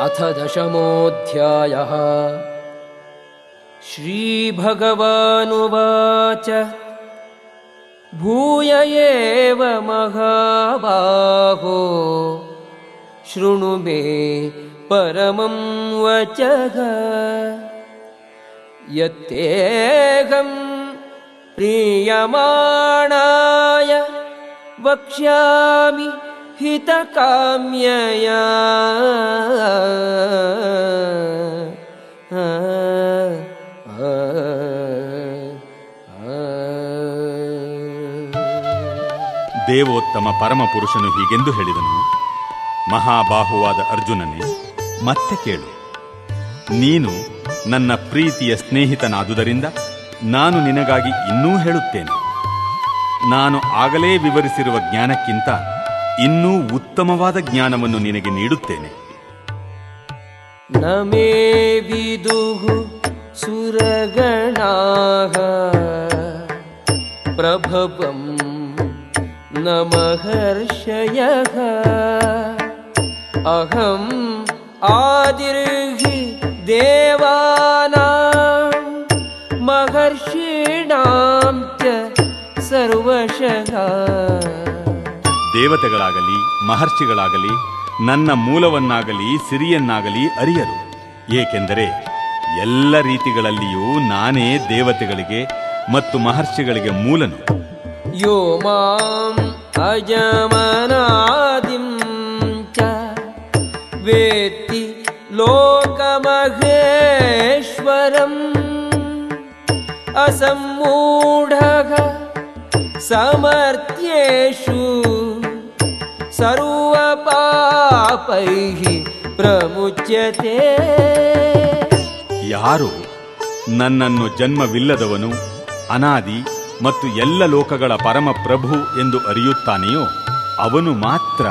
अथ दशमोऽध्यायः। श्रीभगवानुवाच भूय एव महाबाहो शृणु मे परमं वचः यत्तेऽहं प्रीयमाणाय वक्ष्यामि हितकाम्यया। ದೇವೋತ್ತಮ ಪರಮಪುರುಷನು ಹೀಗೆಂದು ಹೇಳಿದನು. ಮಹಾಬಾಹುವಾದ ಅರ್ಜುನನೇ, ಮತ್ತೆ ಕೇಳು. ನೀನು ನನ್ನ ಪ್ರೀತಿಯ ಸ್ನೇಹಿತನಾದುದರಿಂದ ನಾನು ನಿನಗಾಗಿ ಇನ್ನೂ ಹೇಳುತ್ತೇನೆ. ನಾನು ಆಗಲೇ ವಿವರಿಸಿರುವ ಜ್ಞಾನಕ್ಕಿಂತ ಇನ್ನೂ ಉತ್ತಮವಾದ ಜ್ಞಾನವನ್ನು ನಿನಗೆ ನೀಡುತ್ತೇನೆ. ನ ಮೇ ವಿದುಃ ಸುರಗಣಾಃ ಪ್ರಭವಂ ನ ಮಹರ್ಷಯಃ ಅಹಂ ಆದಿರ್ಹಿ ದೇವಾನಾಂ ಮಹರ್ಷೀಣಾಂ ಚ ಸರ್ವಶಃ. ದೇವತೆಗಳಾಗಲಿ ಮಹರ್ಷಿಗಳಾಗಲಿ ನನ್ನ ಮೂಲವನ್ನಾಗಲಿ ಸಿರಿಯನ್ನಾಗಲಿ ಅರಿಯರು. ಏಕೆಂದರೆ ಎಲ್ಲ ರೀತಿಗಳಲ್ಲಿಯೂ ನಾನೇ ದೇವತೆಗಳಿಗೆ ಮತ್ತು ಮಹರ್ಷಿಗಳಿಗೆ ಮೂಲನು. ಯೋ ಮಾಂ ಅಜಮನಾದಿಂ ಚ ವೇತ್ತಿ ಲೋಕಮಹೇಶ್ವರಂ ಅಸಮ್ಮೂಢಃ ಸಮರ್ಥ್ಯೇಷು ಸರ್ವಪಾಪೈಃ ಪ್ರಮುಚ್ಯತೆ. ಯಾರು ನನ್ನನ್ನು ಜನ್ಮವಿಲ್ಲದವನು, ಅನಾದಿ ಮತ್ತು ಎಲ್ಲ ಲೋಕಗಳ ಪರಮ ಪ್ರಭು ಎಂದು ಅರಿಯುತ್ತಾನೆಯೋ ಅವನು ಮಾತ್ರ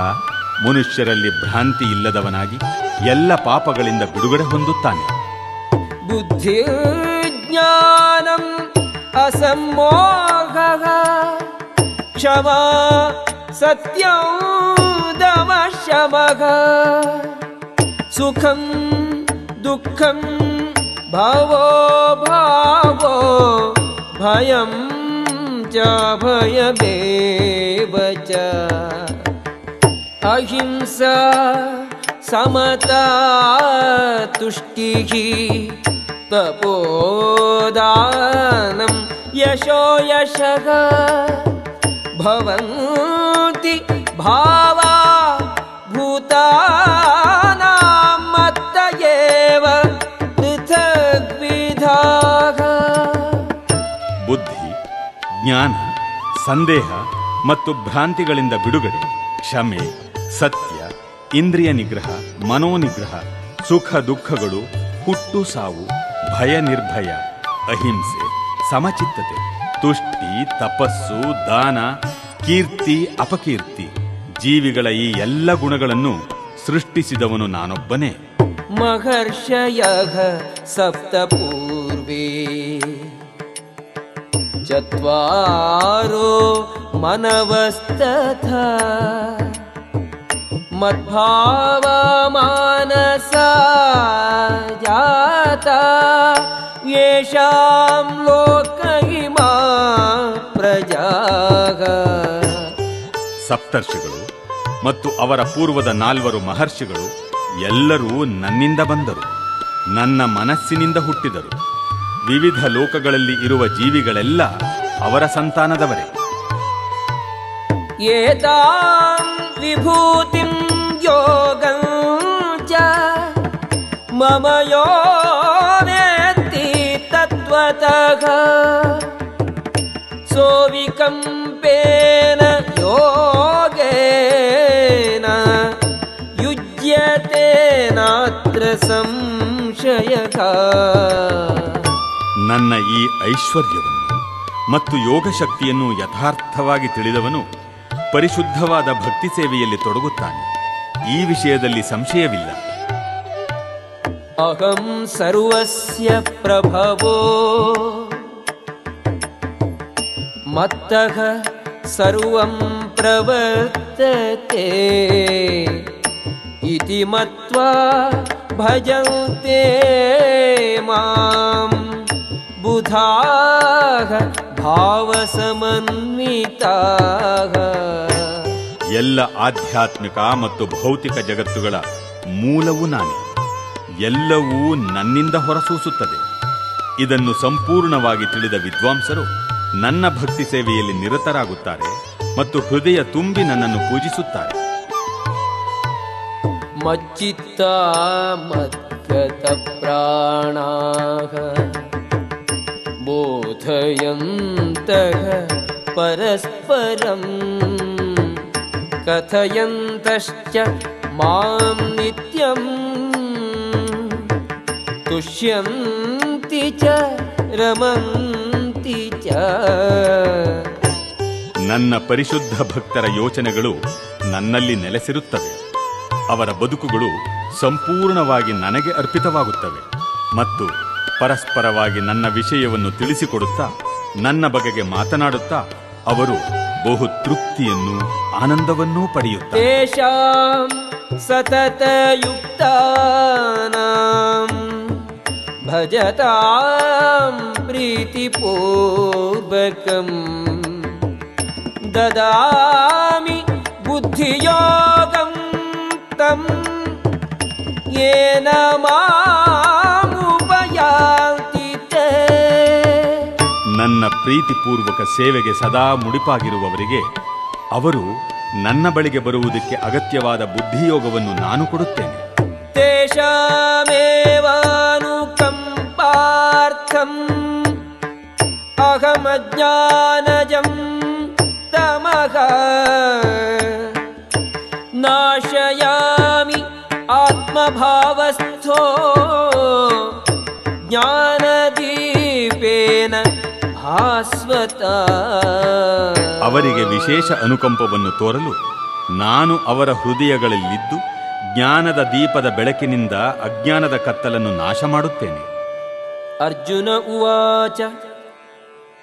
ಮನುಷ್ಯರಲ್ಲಿ ಭ್ರಾಂತಿ ಇಲ್ಲದವನಾಗಿ ಎಲ್ಲ ಪಾಪಗಳಿಂದ ಬಿಡುಗಡೆ ಹೊಂದುತ್ತಾನೆ. ಬುದ್ಧಿ ಜ್ಞಾನಂ ಅಸಮ್ಮೋಹಃ ಕ್ಷಮಾ ಸತ್ಯಂ ದಮಃ ಶಮಃ ಸುಖಂ ದುಃಖಂ ಭವೋ ಭಾವೋ ಭಯಂ ಚ ಭಯಮೇವ ಚ ಅಹಿಂಸಾ ಸಮತಾ ತುಷ್ಟಿಃ ತಪೋದಾನಂ ಯಶೋ ಯಶಃ ಭವಂತಿ ಭಾವಾ ಭೂತಾನಾಂ ಮತ್ತ ಏವ ಪೃಥಗ್ವಿಧಾಃ. ಬುದ್ಧಿ, ಜ್ಞಾನ, ಸಂದೇಹ ಮತ್ತು ಭ್ರಾಂತಿಗಳಿಂದ ಬಿಡುಗಡೆ, ಕ್ಷಮೆ, ಸತ್ಯ, ಇಂದ್ರಿಯ ನಿಗ್ರಹ, ಮನೋನಿಗ್ರಹ, ಸುಖ ದುಃಖಗಳು, ಹುಟ್ಟು ಸಾವು, ಭಯ ನಿರ್ಭಯ, ಅಹಿಂಸೆ, ಸಮಚಿತ್ತತೆ, ತುಷ್ಟಿ, ತಪಸ್ಸು, ದಾನ, ಕೀರ್ತಿ, ಅಪಕೀರ್ತಿ, ಜೀವಿಗಳ ಈ ಎಲ್ಲ ಗುಣಗಳನ್ನು ಸೃಷ್ಟಿಸಿದವನು ನಾನೊಬ್ಬನೇ. ಮಹರ್ಷಯಃ ಸಪ್ತ ಪೂರ್ವೇ ಚತ್ವಾರೋ ಮನವಸ್ತಥಾ ಮದ್ಭಾವ ಮಾನಸ ಜಾತಾ ಯೇಷಾಂ ಲೋಕ ಇಮಾ ಪ್ರಜಾಃ. ಸಪ್ತರ್ಷಿಗಳು ಮತ್ತು ಅವರ ಪೂರ್ವದ 4 ಮಹರ್ಷಿಗಳು ಎಲ್ಲರೂ ನನ್ನಿಂದ ಬಂದರು, ನನ್ನ ಮನಸ್ಸಿನಿಂದ ಹುಟ್ಟಿದರು. ವಿವಿಧ ಲೋಕಗಳಲ್ಲಿ ಇರುವ ಜೀವಿಗಳೆಲ್ಲ ಅವರ ಸಂತಾನದವರೇ. ಏತಾಂ ವಿಭೂತಿಂ ಯೋಗಂ ಚ ಮಮ ಯೋ ವೇತ್ತಿ ತತ್ವತಃ ಸೋವಿಕಂಪೇನ ಯೋಗೇನ ಯುಜ್ಯತೆ ನಾತ್ರ ಸಂಶಯಃ. ನನ್ನ ಈ ಐಶ್ವರ್ಯವನ್ನು ಮತ್ತು ಯೋಗಶಕ್ತಿಯನ್ನು ಯಥಾರ್ಥವಾಗಿ ತಿಳಿದವನು ಪರಿಶುದ್ಧವಾದ ಭಕ್ತಿ ಸೇವೆಯಲ್ಲಿ ತೊಡಗುತ್ತಾನೆ. ಈ ವಿಷಯದಲ್ಲಿ ಸಂಶಯವಿಲ್ಲ. ಅಹಂ ಸರ್ವಸ್ಯ ಪ್ರಭವೋ ಮತ್ತಃ ಸರ್ವಂ ಪ್ರವರ್ತತೆ ಇತಿ ಮತ್ವಾ ಭಜಂತೆ ಮಾಂ ಬುಧಾಃ ಭಾವಸಮನ್ವಿತಾಃ. ಎಲ್ಲ ಆಧ್ಯಾತ್ಮಿಕ ಮತ್ತು ಭೌತಿಕ ಜಗತ್ತುಗಳ ಮೂಲವೂ ನಾನೇ. ಎಲ್ಲವೂ ನನ್ನಿಂದ ಹೊರಸೂಸುತ್ತದೆ. ಇದನ್ನು ಸಂಪೂರ್ಣವಾಗಿ ತಿಳಿದ ವಿದ್ವಾಂಸರು ನನ್ನ ಭಕ್ತಿ ಸೇವೆಯಲ್ಲಿ ನಿರತರಾಗುತ್ತಾರೆ ಮತ್ತು ಹೃದಯ ತುಂಬಿ ನನ್ನನ್ನು ಪೂಜಿಸುತ್ತಾರೆ. ಮಚ್ಚಿತ್ತ ಮದ್ಗತ ಪ್ರಾಣಾಃ ಬೋಧಯಂತಃ ಪರಸ್ಪರಂ ಕಥಯಂತಶ್ಚ ಮಾಂ ನಿತ್ಯಂ ತುಷ್ಯಂತಿ ಚ ರಮಂತಿ ಚ. ನನ್ನ ಪರಿಶುದ್ಧ ಭಕ್ತರ ಯೋಚನೆಗಳು ನನ್ನಲ್ಲಿ ನೆಲೆಸಿರುತ್ತವೆ. ಅವರ ಬದುಕುಗಳು ಸಂಪೂರ್ಣವಾಗಿ ನನಗೆ ಅರ್ಪಿತವಾಗುತ್ತವೆ ಮತ್ತು ಪರಸ್ಪರವಾಗಿ ನನ್ನ ವಿಷಯವನ್ನು ತಿಳಿಸಿಕೊಡುತ್ತಾ ನನ್ನ ಬಗೆಗೆ ಮಾತನಾಡುತ್ತಾ ಅವರು ಬಹು ತೃಪ್ತಿಯನ್ನು ಆನಂದವನ್ನೂ ಪಡೆಯುತ್ತಾರೆ. ತೇಷಾಂ ಸತತಯುಕ್ತಾನಾಂ ಭಜತಾಂ ಪ್ರೀತಿಪೂರ್ವಕಂ ದದಾಮಿ ಬುದ್ಧಿಯೋಗಂ ತಂ ಯೇನ ಮಾಮುಪಯಾಂತಿ ತೇ. ನನ್ನ ಪ್ರೀತಿಪೂರ್ವಕ ಸೇವೆಗೆ ಸದಾ ಮುಡಿಪಾಗಿರುವವರಿಗೆ ಅವರು ನನ್ನ ಬಳಿಗೆ ಬರುವುದಕ್ಕೆ ಅಗತ್ಯವಾದ ಬುದ್ಧಿಯೋಗವನ್ನು ನಾನು ಕೊಡುತ್ತೇನೆ. ತೇಷಾಮೇವಾನುಕಂಪಾರ್ಥಂ ಅಹಮಜ್ಞಾನಜಂ ತಮಃ ನಾಶಯಾಮಿ ಆತ್ಮಭಾವಸ್ಥೋ ಜ್ಞಾನದೀಪೇನ ಭಾಸ್ವತ. ಅವರಿಗೆ ವಿಶೇಷ ಅನುಕಂಪವನ್ನು ತೋರಲು ನಾನು ಅವರ ಹೃದಯಗಳಲ್ಲಿದ್ದು ಜ್ಞಾನದ ದೀಪದ ಬೆಳಕಿನಿಂದ ಅಜ್ಞಾನದ ಕತ್ತಲನ್ನು ನಾಶ ಮಾಡುತ್ತೇನೆ. ಅರ್ಜುನ ಉವಾಚ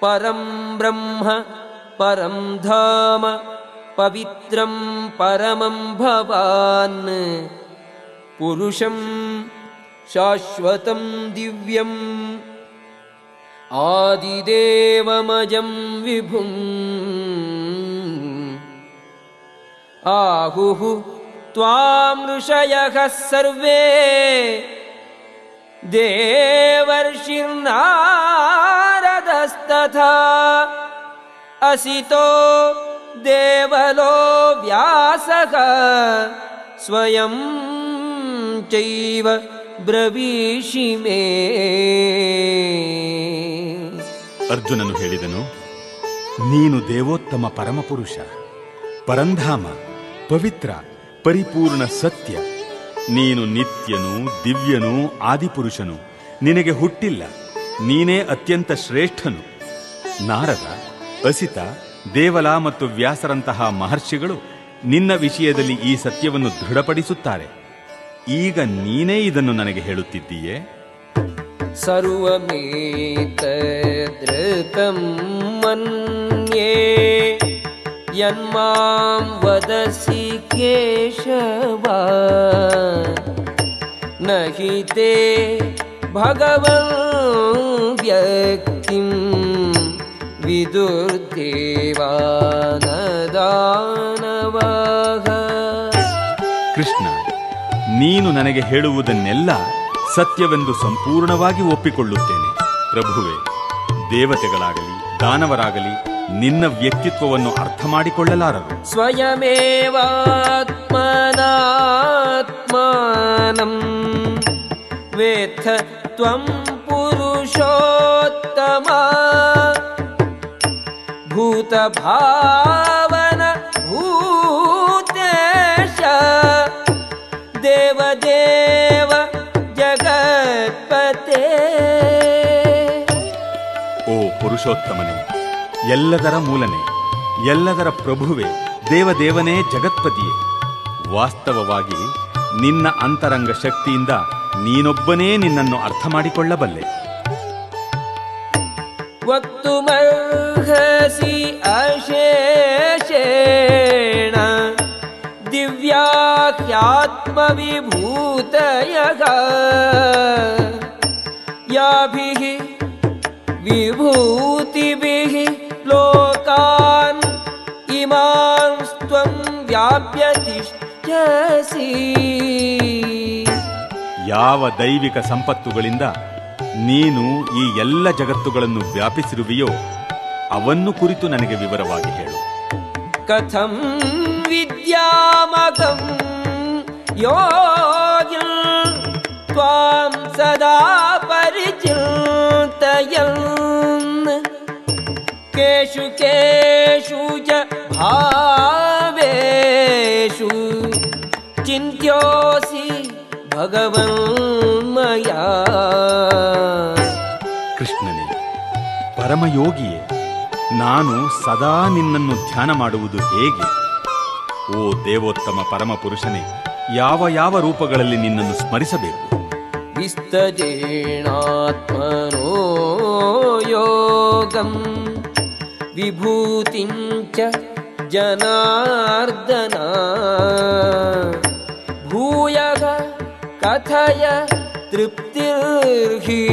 ಪರಂ ಬ್ರಹ್ಮ ಪರಂ ಧಾಮ ಪವಿತ್ರಂ ಪರಮಂ ಭವಾನ್ ಪುರುಷಂ ಶಾಶ್ವತಂ ದಿವ್ಯಂ ಆದಿದೇವಮಜಂ ವಿಭುಂ ಆಹುಃ ತ್ವಾಂ ಋಷಯಃ ಸರ್ವೇ ದೇವರ್ಷಿರ್ನಾರದಸ್ತಥಾ ಅಸಿತೋ ದೇವಲೋ ವ್ಯಾಸಃ ಸ್ವಯಂ ಚೈವ ಬ್ರವೀಷಿ ಮೇ. ಅರ್ಜುನನು ಹೇಳಿದನು, ನೀನು ದೇವೋತ್ತಮ ಪರಮಪುರುಷ, ಪರಂಧಾಮ, ಪವಿತ್ರ, ಪರಿಪೂರ್ಣ ಸತ್ಯ. ನೀನು ನಿತ್ಯನು, ದಿವ್ಯನು, ಆದಿಪುರುಷನು. ನಿನಗೆ ಹುಟ್ಟಿಲ್ಲ. ನೀನೇ ಅತ್ಯಂತ ಶ್ರೇಷ್ಠನು. ನಾರದ, ಅಸಿತ, ದೇವಲ ಮತ್ತು ವ್ಯಾಸರಂತಹ ಮಹರ್ಷಿಗಳು ನಿನ್ನ ವಿಷಯದಲ್ಲಿ ಈ ಸತ್ಯವನ್ನು ದೃಢಪಡಿಸುತ್ತಾರೆ. ಈಗ ನೀನೇ ಇದನ್ನು ನನಗೆ ಹೇಳುತ್ತಿದ್ದೀಯೇ? ಸರ್ವಮೇತದೃತಂ ಮನ್ಯೇ ಯನ್ಮಾಂ ವದಸಿ ಕೇಶವ ನಹಿ ತೇ ಭಗವನ್ ವ್ಯಕ್ತಿಂ ವಿದುರ್ದೇವಾನದಾನವಃ. ಕೃಷ್ಣ, ನೀನು ನನಗೆ ಹೇಳುವುದನ್ನೆಲ್ಲ ಸತ್ಯವೆಂದು ಸಂಪೂರ್ಣವಾಗಿ ಒಪ್ಪಿಕೊಳ್ಳುತ್ತೇನೆ. ಪ್ರಭುವೆ, ದೇವತೆಗಳಾಗಲಿ ದಾನವರಾಗಲಿ ನಿನ್ನ ವ್ಯಕ್ತಿತ್ವವನ್ನು ಅರ್ಥ ಮಾಡಿಕೊಳ್ಳಲಾರರು. ಸ್ವಯಮೇವಾತ್ಮನಾತ್ಮಾನಂ ವೇತ್ಥ ತ್ವಂ ಪುರುಷೋತ್ತಮ ಭೂತಭಾವನ ಭೂತೇಶ ದೇವದೇವ ಜಗತ್ಪತೆ. ಓ ಪುರುಷೋತ್ತಮನೇ, ಎಲ್ಲದರ ಮೂಲನೇ, ಎಲ್ಲದರ ಪ್ರಭುವೆ, ದೇವದೇವನೇ, ಜಗತ್ಪತಿಯೇ. ವಾಸ್ತವವಾಗಿ ನಿನ್ನ ಅಂತರಂಗ ಶಕ್ತಿಯಿಂದ ನೀನೊಬ್ಬನೇ ನಿನ್ನನ್ನು ಅರ್ಥ ಮಾಡಿಕೊಳ್ಳಬಲ್ಲೆ. ವಕ್ತುಮರ್ಹಸಿ ಅಶೇಷೇಣ ದಿವ್ಯ दिव्याह्यात्मविभूतयः याभिः विभूतिभिः लोकान् इमांस्त्वं व्याप्य तिष्ठसि. ಯಾವ ದೈವಿಕ ಸಂಪತ್ತುಗಳಿಂದ ನೀನು ಈ ಎಲ್ಲ ಜಗತ್ತುಗಳನ್ನು ವ್ಯಾಪಿಸಿರುವೆಯೋ ಅವನ್ನು ಕುರಿತು ನನಗೆ ವಿವರವಾಗಿ ಹೇಳು. ಕಥಂ ವಿದ್ಯಾಮಗಂ ಯೋಗಿನ್ ತ್ವಾಂ ಸದಾ ಪರಿಚಿಂತಯನ್ ಕೇಷು ಕೇಷು ಚ ಭಾವೇಷು ಚಿಂತ್ಯೋಸಿ ಭಗವನ್ಮಯಾ. ಕೃಷ್ಣನೇ, ಪರಮಯೋಗಿಯೇ, ನಾನು ಸದಾ ನಿನ್ನನ್ನು ಧ್ಯಾನ ಮಾಡುವುದು ಹೇಗೆ? ಓ ದೇವೋತ್ತಮ ಪರಮಪುರುಷನೇ, ಯಾವ ಯಾವ ರೂಪಗಳಲ್ಲಿ ನಿನ್ನನ್ನು ಸ್ಮರಿಸಬೇಕು? ವಿಸ್ತಜೇಣಾತ್ಮನೋ ಯೋಗಂ ವಿಭೂತಿಂಚ ಜನಾರ್ದನ ಭೂಯಃ ಕಥಯ ತೃಪ್ತಿರ್ಹಿ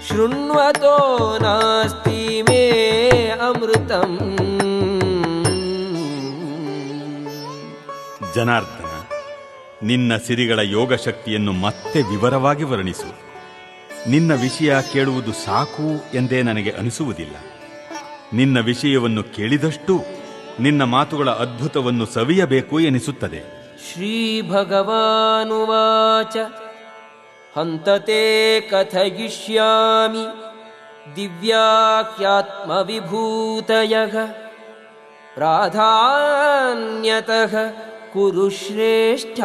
ಶೃಣ್ವತೋ ನಾಸ್ತಿ ಮೇ ಅಮೃತಂ. ಜನಾರ್ದನ, ನಿನ್ನ ಸಿರಿಗಳ ಯೋಗ ಶಕ್ತಿಯನ್ನು ಮತ್ತೆ ವಿವರವಾಗಿ ವರ್ಣಿಸು. ನಿನ್ನ ವಿಷಯ ಕೇಳುವುದು ಸಾಕು ಎಂದೇ ನನಗೆ ಅನಿಸುವುದಿಲ್ಲ. ನಿನ್ನ ವಿಷಯವನ್ನು ಕೇಳಿದಷ್ಟು ನಿನ್ನ ಮಾತುಗಳ ಅದ್ಭುತವನ್ನು ಸವಿಯಬೇಕು ಎನಿಸುತ್ತದೆ. ಶ್ರೀ ಭಗವಾನುವಾಚ ಹಂತತೆ ಕಥಯಿಷ್ಯಾಮಿ ದಿವ್ಯಾಖ್ಯಾತ್ಮವಿಭೂತಯಃ ಪ್ರಾಧಾನ್ಯತಃ ಕುರು ಶ್ರೇಷ್ಠ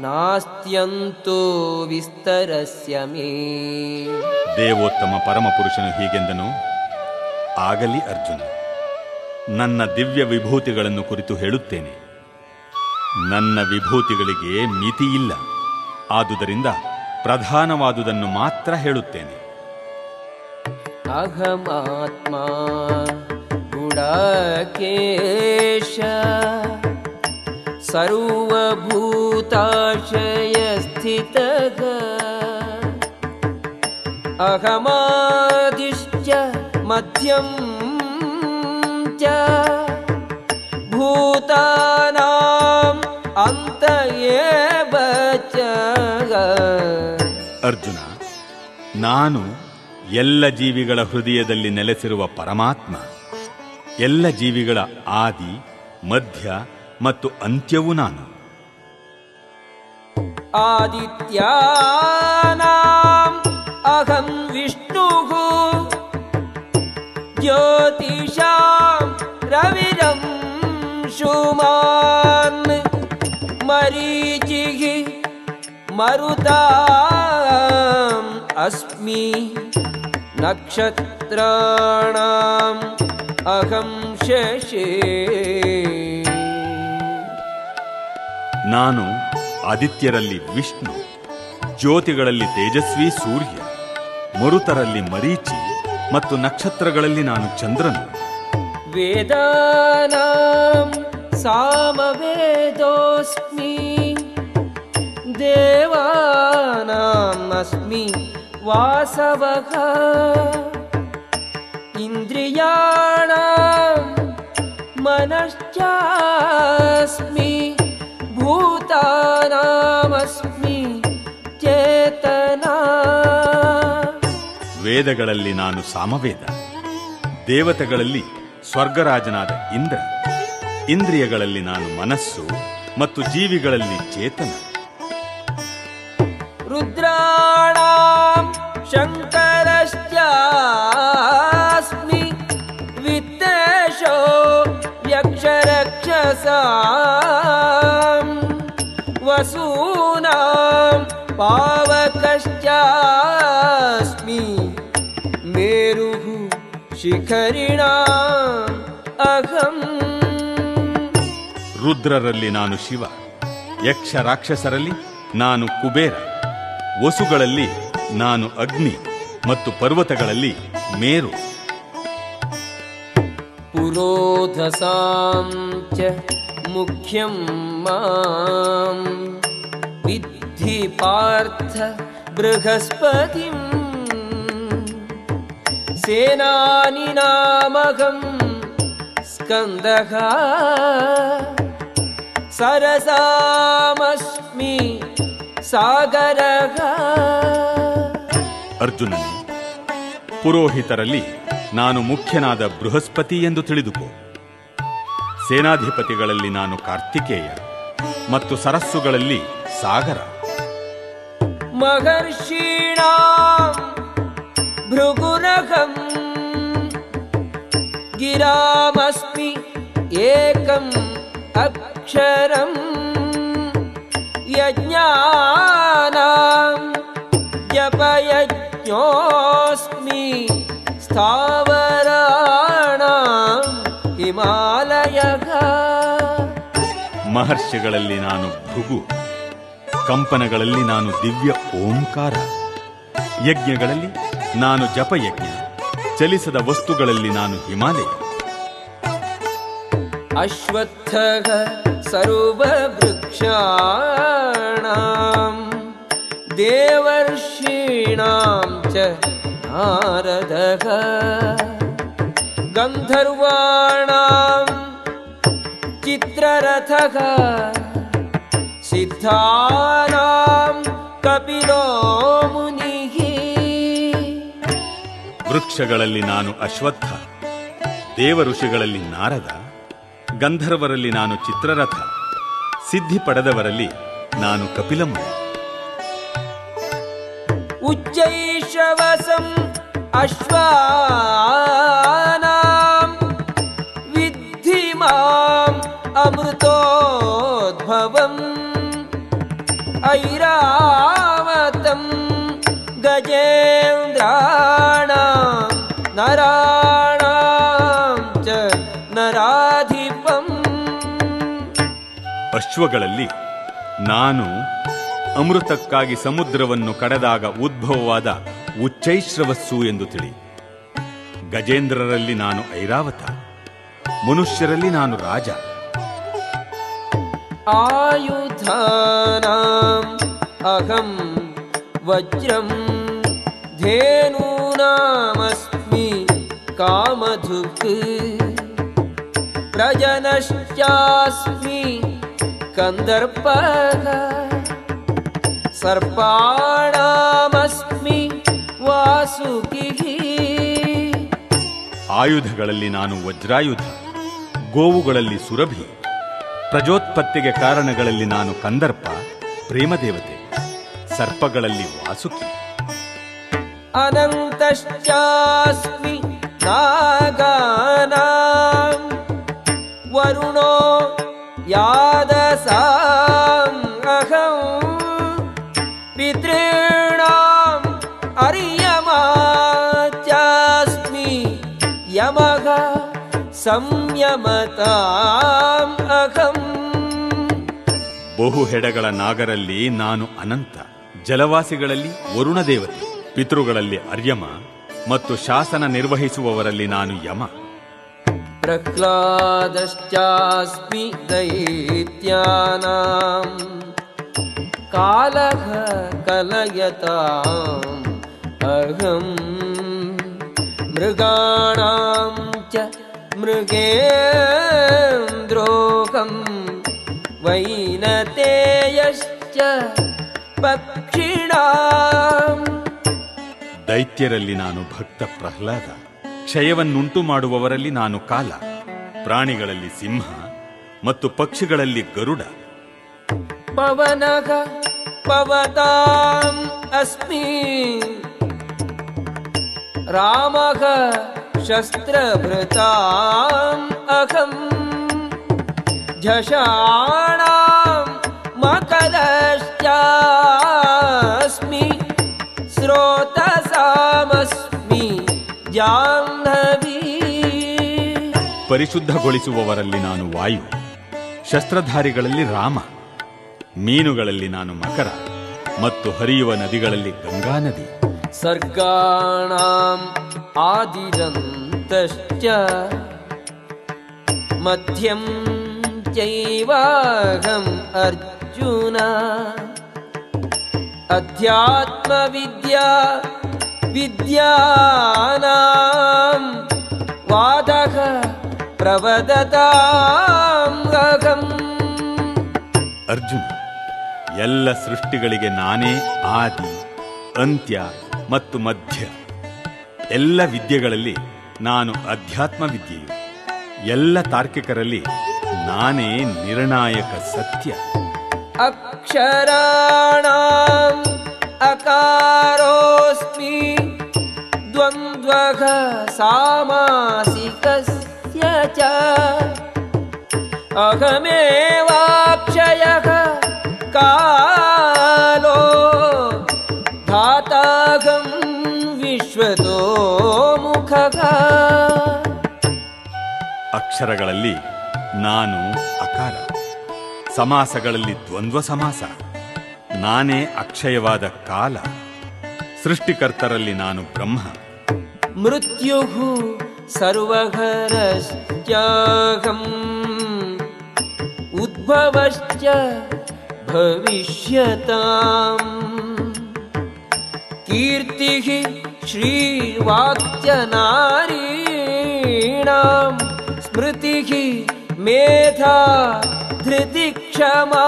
ನಾಸ್ತ್ಯಂತೋ ವಿಸ್ತರಸ್ಯ ಮೇ. ದೇವೋತ್ತಮ ಪರಮಪುರುಷನು ಹೀಗೆಂದನು. ಆಗಲಿ ಅರ್ಜುನ, ನನ್ನ ದಿವ್ಯ ವಿಭೂತಿಗಳನ್ನು ಕುರಿತು ಹೇಳುತ್ತೇನೆ. ನನ್ನ ವಿಭೂತಿಗಳಿಗೆ ಮಿತಿಯಿಲ್ಲ. ಆದುದರಿಂದ ಪ್ರಧಾನವಾದುದನ್ನು ಮಾತ್ರ ಹೇಳುತ್ತೇನೆ. ಅಹಮಾತ್ಮ ಗುಡಾಕೇಶ ಸರ್ವಭೂತಾಶಯ ಸ್ಥಿತಃ ಅಹಮಾದಿಶ್ಚ ಮಧ್ಯಂ ಚ ಭೂತಾನಾಂ ಅಂತ ಏವ ಚ. ಅರ್ಜುನ, ನಾನು ಎಲ್ಲ ಜೀವಿಗಳ ಹೃದಯದಲ್ಲಿ ನೆಲೆಸಿರುವ ಪರಮಾತ್ಮ. ಎಲ್ಲ ಜೀವಿಗಳ ಆದಿ, ಮಧ್ಯ ಮತ್ತು ಅಂತ್ಯವೂ ನಾನು. ಆದಿತ್ಯಾನಾಂ ಅಹಂ ವಿಷ್ಣುಃ ಜ್ಯೋತಿಷಾಂ ರವಿರಂಶುಮಾನ್ ಮರೀಚಿಃ ಮರುತಾಂ ಅಸ್ಮಿ ನಕ್ಷತ್ರಾಣಾಂ ಅಹಂ ಶಶಿ. ನಾನು ಆದಿತ್ಯರಲ್ಲಿ ವಿಷ್ಣು, ಜ್ಯೋತಿಗಳಲ್ಲಿ ತೇಜಸ್ವಿ ಸೂರ್ಯ, ಮರುತರಲ್ಲಿ ಮರೀಚಿ ಮತ್ತು ನಕ್ಷತ್ರಗಳಲ್ಲಿ ನಾನು ಚಂದ್ರನು. ವೇದಾನಾಂ ಸಾಮವೇದೋಸ್ಮಿ ದೇವಾನಾಂ ಅಸ್ಮಿ ವಾಸವಃ ಇಂದ್ರಿಯಾಣಾಂ ಮನಶ್ಚಾಸ್ಮಿ ಭೂತಾನಾಮಸ್ಮಿ ಚೇತನಾ. ವೇದಗಳಲ್ಲಿ ನಾನು ಸಾಮವೇದ, ದೇವತೆಗಳಲ್ಲಿ ಸ್ವರ್ಗರಾಜನಾದ ಇಂದ್ರ, ಇಂದ್ರಿಯಗಳಲ್ಲಿ ನಾನು ಮನಸ್ಸು ಮತ್ತು ಜೀವಿಗಳಲ್ಲಿ ಚೇತನ. ರುದ್ರಾಣಾಂ ಶಂಕರಶ್ಚಾಸ್ಮಿ ವಿತ್ತೇಶೋ ಯಕ್ಷರಕ್ಷಸಾಂ ವಸೂನಾಂ ಪಾವಕಶ್ಚಾಸ್ಮಿ ಮೇರುಃ ಶಿಖರಿಣಾಂ ಅಹಂ. ರುದ್ರರಲ್ಲಿ ನಾನು ಶಿವ, ಯಕ್ಷ ರಾಕ್ಷಸರಲ್ಲಿ ನಾನು ಕುಬೇರ, ವಸುಗಳಲ್ಲಿ ನಾನು ಅಗ್ನಿ ಮತ್ತು ಪರ್ವತಗಳಲ್ಲಿ ಮೇರು. ಪುರೋಧಸಾಂ ಚ ಮುಖ್ಯಂ ಮಾಂ ವಿದ್ಧಿ ಪಾರ್ಥ ಬೃಹಸ್ಪತಿಂ ಸೇನಾನಿನಾಮಹಂ ಸ್ಕಂದಃ ಸರಸಾಮಸ್ಮಿ ಸಾಗರಃ. ಅರ್ಜುನನೇ, ಪುರೋಹಿತರಲ್ಲಿ ನಾನು ಮುಖ್ಯನಾದ ಬೃಹಸ್ಪತಿ ಎಂದು ತಿಳಿದುಕೋ. ಸೇನಾಧಿಪತಿಗಳಲ್ಲಿ ನಾನು ಕಾರ್ತಿಕೇಯ ಮತ್ತು ಸರಸ್ಸುಗಳಲ್ಲಿ ಸಾಗರ. ಮಹರ್ಷೀಣಾಂ ಭೃಗುರಹಂ ಗಿರಾಮಸ್ಮಿ ಏಕಂ ಅಕ್ಷರಂ ಯಜ್ಞಾನಾಂ ಜಪಯಜ್ಞೋಸ್ಮಿ ಸ್ಥಾವರಾಣಾಂ ಹಿಮಾಲಯಃ. ಮಹರ್ಷಿಗಳಲ್ಲಿ ನಾನು ಭೃಗು, ಕಂಪನಗಳಲ್ಲಿ ನಾನು ದಿವ್ಯ ಓಂಕಾರ, ಯಜ್ಞಗಳಲ್ಲಿ ನಾನು ಜಪಯಜ್ಞ, ಚಲಿಸದ ವಸ್ತುಗಳಲ್ಲಿ ನಾನು ಹಿಮಾಲಯ. ಅಶ್ವತ್ಥಃ ಸರ್ವವೃಕ್ಷಾಣಾಂ ದೇವರ್ಷೀಣಾಂ ಚ ನಾರದಃ ಗಂಧರ್ವಾಣಾಂ ಚಿತ್ರರಥಃ ಸಿದ್ಧಾನಾಂ ಕಪಿಲೋ ಮುನಿಃ. ವೃಕ್ಷಗಳಲ್ಲಿ ನಾನು ಅಶ್ವತ್ಥ, ದೇವ ಋಷಿಗಳಲ್ಲಿ ನಾರದ, ಗಂಧರ್ವರಲ್ಲಿ ನಾನು ಚಿತ್ರರಥ, ಸಿದ್ಧಿ ಪಡೆದವರಲ್ಲಿ ನಾನು ಕಪಿಲಮುನಿ. ಉಚ್ಚೈಶ್ರವಸಂ ಅಶ್ವಾನಾಂ ವಿದ್ಧಿ ಮಾಂ ಅಮೃತೋದ್ಭವಂ ಐರಾವತಂ ಗಜೇಂದ್ರಾಣಾಂ ನರಾಣಾಂ ಚ ನರಾಧಿಪಂ. ಅಶ್ವಗಳಲ್ಲಿ ನಾನು ಅಮೃತಕ್ಕಾಗಿ ಸಮುದ್ರವನ್ನು ಕಡೆದಾಗ ಉದ್ಭವವಾದ ಉಚ್ಚೈಶ್ರವಸ್ಸು ಎಂದು ತಿಳಿ. ಗಜೇಂದ್ರರಲ್ಲಿ ನಾನು ಐರಾವತ, ಮನುಷ್ಯರಲ್ಲಿ ನಾನು ರಾಜ. ಆಯುಧಾನಾಂ ಅಹಂ ವಜ್ರಂ ಧೇನೂನಾಮಸ್ಮಿ ಕಾಮಧುಕ್ ಪ್ರಜನಶ್ಚಾಸ್ಮಿ ಕಂದರ್ಪಃ ಸರ್ಪಾಣಾಮಸ್ಮಿ ವಾಸುಕಿಃ. ಆಯುಧಗಳಲ್ಲಿ ನಾನು ವಜ್ರಾಯುಧ, ಗೋವುಗಳಲ್ಲಿ ಸುರಭಿ, ಪ್ರಜೋತ್ಪತ್ತಿಗೆ ಕಾರಣಗಳಲ್ಲಿ ನಾನು ಕಂದರ್ಪ ಪ್ರೇಮದೇವತೆ, ಸರ್ಪಗಳಲ್ಲಿ ವಾಸುಕಿ. ಅನಂತಶ್ಚಾಸ್ಮಿ ನಾಗಾನಾಂ ವರುಣೋ ಯಾದಸಾಂ ಅಹಂ ಪಿತॄಣಾಂ ಅರ್ಯಮಾ ಚಾಸ್ಮಿ ಯಮಃ ಸಂಯಮತಾಂ ಅಹಂ. ಬಹು ಹೆಡೆಗಳ ನಾಗರಲ್ಲಿ ನಾನು ಅನಂತ, ಜಲವಾಸಿಗಳಲ್ಲಿ ವರುಣ ದೇವತೆ, ಪಿತೃಗಳಲ್ಲಿ ಅರ್ಯಮ ಮತ್ತು ಶಾಸನ ನಿರ್ವಹಿಸುವವರಲ್ಲಿ ನಾನು ಯಮ. ಪ್ರಹ್ಲಾದಶ್ಚಾಸ್ಮಿ ದೈತ್ಯಾನಾಂ ಕಾಲಃ ಕಲಯತಾಂ ಅಹಂ ಮೃಗಾಣಾಂ ಚ ಮೃಗೇಂದ್ರೋಹಂ ವೈನತೇಯಶ್ಚ ಪಕ್ಷಿಣಾಂ. ದೈತ್ಯರಲ್ಲಿ ನಾನು ಭಕ್ತ ಪ್ರಹ್ಲಾದ, ಕ್ಷಯವನ್ನುಂಟು ಮಾಡುವವರಲ್ಲಿ ನಾನು ಕಾಲ, ಪ್ರಾಣಿಗಳಲ್ಲಿ ಸಿಂಹ ಮತ್ತು ಪಕ್ಷಿಗಳಲ್ಲಿ ಗರುಡ. ಪವನಃ ಪವತಾಂ ಅಸ್ಮಿ ರಾಮಃ ಶಸ್ತ್ರಭೃತಾಂ ಅಹಂ ಝಷಾಣಾಂ ಮಕರಶ್ಚಾಸ್ಮಿ ಸ್ರೋತಸಾಮಸ್ಮಿ ಜಾಹ್ನವಿ. ಪರಿಶುದ್ಧಗೊಳಿಸುವವರಲ್ಲಿ ನಾನು ವಾಯು, ಶಸ್ತ್ರಧಾರಿಗಳಲ್ಲಿ ರಾಮ, ಮೀನುಗಳಲ್ಲಿ ನಾನು ಮಕರ ಮತ್ತು ಹರಿಯುವ ನದಿಗಳಲ್ಲಿ ಗಂಗಾ ನದಿ. ಸರ್ಗಾಣಾಂ ಆದಿರಂತಶ್ಚ ಮಧ್ಯಂ ಚೈವಾಹಂ ಅರ್ಜುನ ಅಧ್ಯಾತ್ಮವಿದ್ಯಾ ವಿದ್ಯಾನಾಂ ವಾದಃ ಪ್ರವದತಾಂ ಅಹಂ. ಅರ್ಜುನ, ಎಲ್ಲ ಸೃಷ್ಟಿಗಳಿಗೆ ನಾನೇ ಆದಿ, ಅಂತ್ಯ ಮತ್ತು ಮಧ್ಯ. ಎಲ್ಲ ವಿದ್ಯೆಗಳಲ್ಲಿ ನಾನು ಅಧ್ಯಾತ್ಮ ವಿದ್ಯೆಯು. ಎಲ್ಲ ತಾರ್ಕಿಕರಲ್ಲಿ ನಾನೇ ನಿರ್ಣಾಯಕ ಸತ್ಯ. ಅಕ್ಷರಾಣಾಂ ಅಕಾರೋಸ್ಮಿ ದ್ವಂದ್ವಃ ಸಾಮಾಸಿಕಸ್ಯ ಚ ಅಹಮೇವಾಕ್ಷಯಃ ಕಾಲೋ ಧಾತಾಹಂ ವಿಶ್ವತೋ ಮುಖಃ. ಅಕ್ಷರಗಳಲ್ಲಿ ನಾನು ಅಕಾರ, ಸಮಾಸಗಳಲ್ಲಿ ದ್ವಂದ್ವ ಸಮಾಸ. ನಾನೇ ಅಕ್ಷಯವಾದ ಕಾಲ. ಸೃಷ್ಟಿಕರ್ತರಲ್ಲಿ ನಾನು ಬ್ರಹ್ಮ. ಮೃತ್ಯುಃ ಸರ್ವಹರಶ್ಚಾಹಂ ಉದ್ಭವಶ್ಚ ಭವಿಷ್ಯತಾಂ. ಕೀರ್ತಿಃ ಶ್ರೀವಾಕ್ಯನಾರೀಣಾಂ ಸ್ಮೃತಿಃ ಮೇಧಾ ಧೃತಿ ಕ್ಷಮಾ.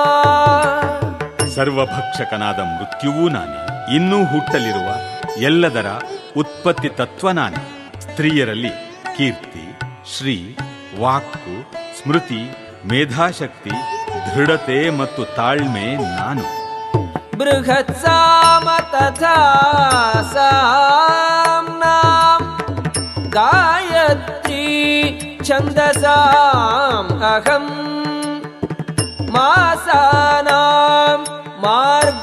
ಸರ್ವಭಕ್ಷಕನಾದ ಮೃತ್ಯುವೂ ನಾನೇ. ಇನ್ನೂ ಹುಟ್ಟಲಿರುವ ಎಲ್ಲದರ ಉತ್ಪತ್ತಿ ತತ್ವ ನಾನೇ. ಸ್ತ್ರೀಯರಲ್ಲಿ ಕೀರ್ತಿ, ಶ್ರೀ, ವಾಕ್ಕು, ಸ್ಮೃತಿ, ಮೇಧಾಶಕ್ತಿ, ದೃಢತೆ ಮತ್ತು ತಾಳ್ಮೆ ನಾನು. ಬೃಹತ್ ಸಾಮ ತಥಾ ಸಾಮ್ನಾಂ ಗಾಯತ್ರಿ ಛಂದಸಾಂ ಅಹಂ. ಮಾಸಾನಾಂ ಮಾರ್ಗಶೀರ್ಷೋಹಂ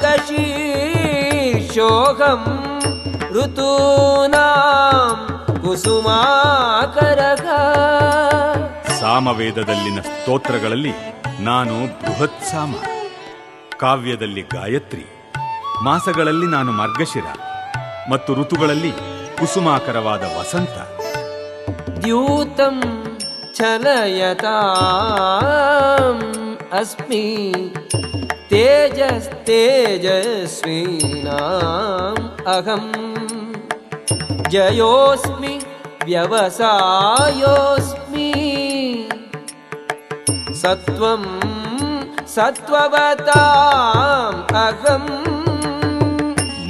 ಋತೂನಾಂ ಕುಸುಮಾಕರಃ. ಸಾಮವೇದದಲ್ಲಿನ ಸ್ತೋತ್ರಗಳಲ್ಲಿ ನಾನು ಬೃಹತ್ ಸಾಮ, ಕಾವ್ಯದಲ್ಲಿ ಗಾಯತ್ರಿ, ಮಾಸಗಳಲ್ಲಿ ನಾನು ಮಾರ್ಗಶಿರ ಮತ್ತು ಋತುಗಳಲ್ಲಿ ಕುಸುಮಾಕರವಾದ ವಸಂತ. ದ್ಯೂತಂ ಛಲಯತಾಂ ಅಸ್ಮಿ ತೇಜಸ್ತೇಜಸ್ವಿನಾಂ ಅಹಂ. ಜಯೋಸ್ಮಿ ವ್ಯವಸಾಯೋಸ್ಮಿ ಸತ್ವಂ ಸತ್ವವತಾಂ ಅಹಂ.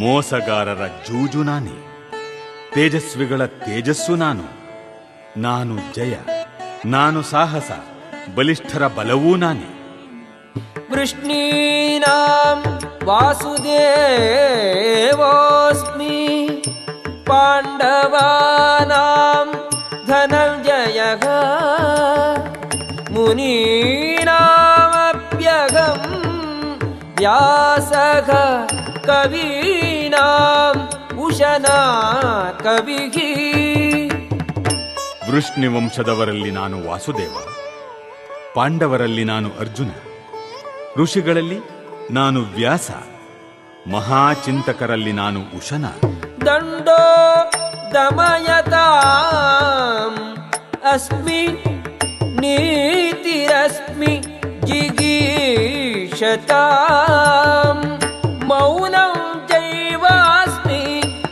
ಮೋಸಗಾರರ ಜೂಜು ನಾನೇ, ತೇಜಸ್ವಿಗಳ ತೇಜಸ್ಸು ನಾನು. ನಾನು ಜಯ, ನಾನು ಸಾಹಸ, ಬಲಿಷ್ಠರ ಬಲವೂ ನಾನೇ. ವೃಷ್ಣೀನಾಂ ವಾಸುದೇವೋಸ್ಮಿ ಪಾಂಡವಾನಾಂ ಧನಂಜಯಃ. ಮುನೀನಾಮಪ್ಯಹಂ ವ್ಯಾಸಃ ಕವೀನಾಂ ಉಶನಾ ಕವಿಃ. ವೃಷ್ಣಿವಂಶದವರಲ್ಲಿ ನಾನು ವಾಸುದೇವ, ಪಾಂಡವರಲ್ಲಿ ನಾನು ಅರ್ಜುನ, ಋಷಿಗಳಲ್ಲಿ ನಾನು ವ್ಯಾಸ, ಮಹಾಚಿಂತಕರಲ್ಲಿ ನಾನು ಉಶನ. ದಂಡೋ ದಮಯತಾಂ ಅಸ್ಮಿ ನೀತಿರಸ್ಮಿ ಜಿಗೀಷತಾಂ. ಮೌನಂ ಚೈವಾಸ್ಮಿ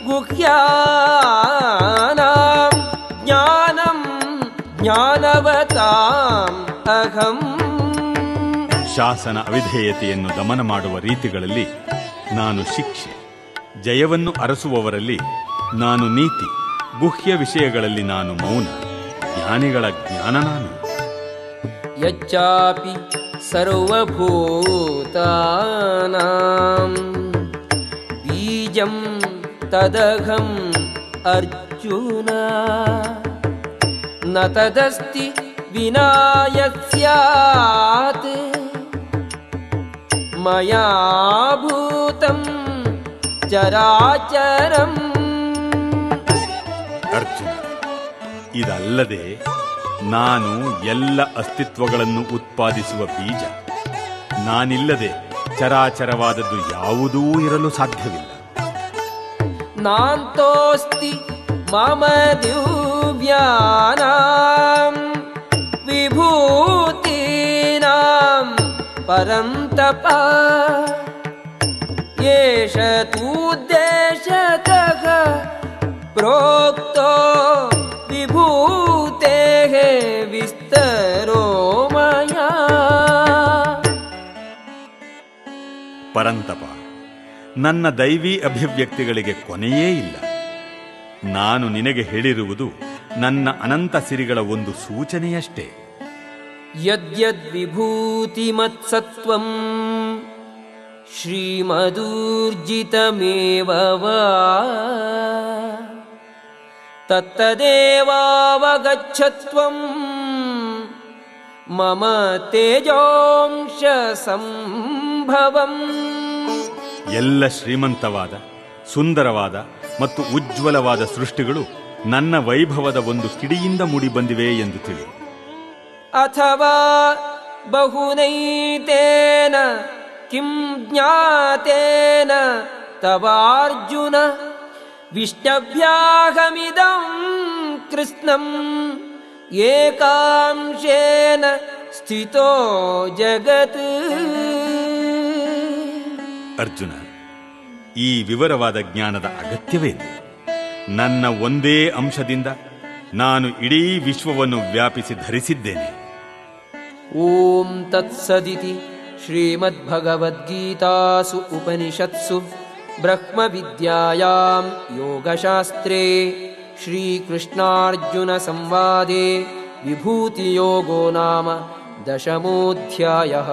ಗುಹ್ಯಾನಾಂ ಜ್ಞಾನಂ ಜ್ಞಾನವತಾಂ ಅಹಂ. ಶಾಸನ ಅವಿಧೇಯತೆಯನ್ನು ದಮನ ಮಾಡುವ ರೀತಿಗಳಲ್ಲಿ ನಾನು ಶಿಕ್ಷೆ, ಜಯವನ್ನು ಅರಸುವವರಲ್ಲಿ ನಾನು ನೀತಿ, ಗುಹ್ಯ ವಿಷಯಗಳಲ್ಲಿ ನಾನು ಮೌನ, ಜ್ಞಾನಿಗಳ ಜ್ಞಾನ ನಾನು. ಯಚ್ಚಾಪಿ ಸರ್ವಭೂತಾನಾಂ ಬೀಜಂ ತದಹಂ ಅರ್ಜುನ. ನ ತದಸ್ತಿ ವಿನಾ ಯತ್ ಸ್ಯಾತ್ ಮಯಾ ಭೂತಂ ಚರಾಚರಂ. ಅರ್ಜುನ, ಇದಲ್ಲದೆ ನಾನು ಎಲ್ಲ ಅಸ್ತಿತ್ವಗಳನ್ನು ಉತ್ಪಾದಿಸುವ ಬೀಜ. ನಾನಿಲ್ಲದೆ ಚರಾಚರವಾದದ್ದು ಯಾವುದೂ ಇರಲು ಸಾಧ್ಯವಿಲ್ಲ. ನಾಂತೋಸ್ತಿ ಮಮ ದಿವ್ಯಾನಾಂ ವಿಭೂತೀನಾಂ ಪರಂತಪ ಏಷ ತೂದ್ದೇಶತಃ ಪ್ರೋಕ್ತೋ ವಿಭೂತೇಃ ವಿಸ್ತರೋ ಮಯಾ. ಪರಂತಪ, ನನ್ನ ದೈವಿ ಅಭಿವ್ಯಕ್ತಿಗಳಿಗೆ ಕೊನೆಯೇ ಇಲ್ಲ. ನಾನು ನಿನಗೆ ಹೇಳಿರುವುದು ನನ್ನ ಅನಂತ ಸಿರಿಗಳ ಒಂದು ಸೂಚನೆಯಷ್ಟೇ. ಯದ್ಯದ್ವಿಭೂತಿಮತ್ಸತ್ವಂ ಶ್ರೀಮದೂರ್ಜಿತಮೇವ ವಾ ತತ್ತದೇವಾವಗಚ್ಚತ್ವಂ ಮಮ ತೇಜೋಂಶ ಸಂಭವಂ. ಎಲ್ಲ ಶ್ರೀಮಂತವಾದ, ಸುಂದರವಾದ ಮತ್ತು ಉಜ್ವಲವಾದ ಸೃಷ್ಟಿಗಳು ನನ್ನ ವೈಭವದ ಒಂದು ಕಿಡಿಯಿಂದ ಮೂಡಿಬಂದಿವೆ ಎಂದು ತಿಳಿ. ಅಥವಾ ಬಹುನೈತೇನ ಕಿಂ ಜ್ಞಾತೇನ ತವಾರ್ಜುನ ವಿಷ್ಣವ್ಯಾಹಮಿದಂ ಕೃಷ್ಣಂ ಏಕಾಂಶೇನ ಸ್ಥಿತೋ ಜಗತ್. ಅರ್ಜುನ, ಈ ವಿವರವಾದ ಜ್ಞಾನದ ಅಗತ್ಯವೇನು? ನನ್ನ ಒಂದೇ ಅಂಶದಿಂದ ನಾನು ಇಡೀ ವಿಶ್ವವನ್ನು ವ್ಯಾಪಿಸಿ ಧರಿಸಿದ್ದೇನೆ. ಓಂ ತತ್ಸದಿತಿ ಶ್ರೀಮದ್ಭಗವದ್ಗೀತಾಸು ಉಪನಿಷತ್ಸು ಬ್ರಹ್ಮವಿದ್ಯಾಯಾಂ ಯೋಗಶಾಸ್ತ್ರೇ ಶ್ರೀಕೃಷ್ಣಾರ್ಜುನ ಸಂವಾದೇ ವಿಭೂತಿಯೋಗೋ ನಾಮ 10ಮೋಧ್ಯಾಯಃ.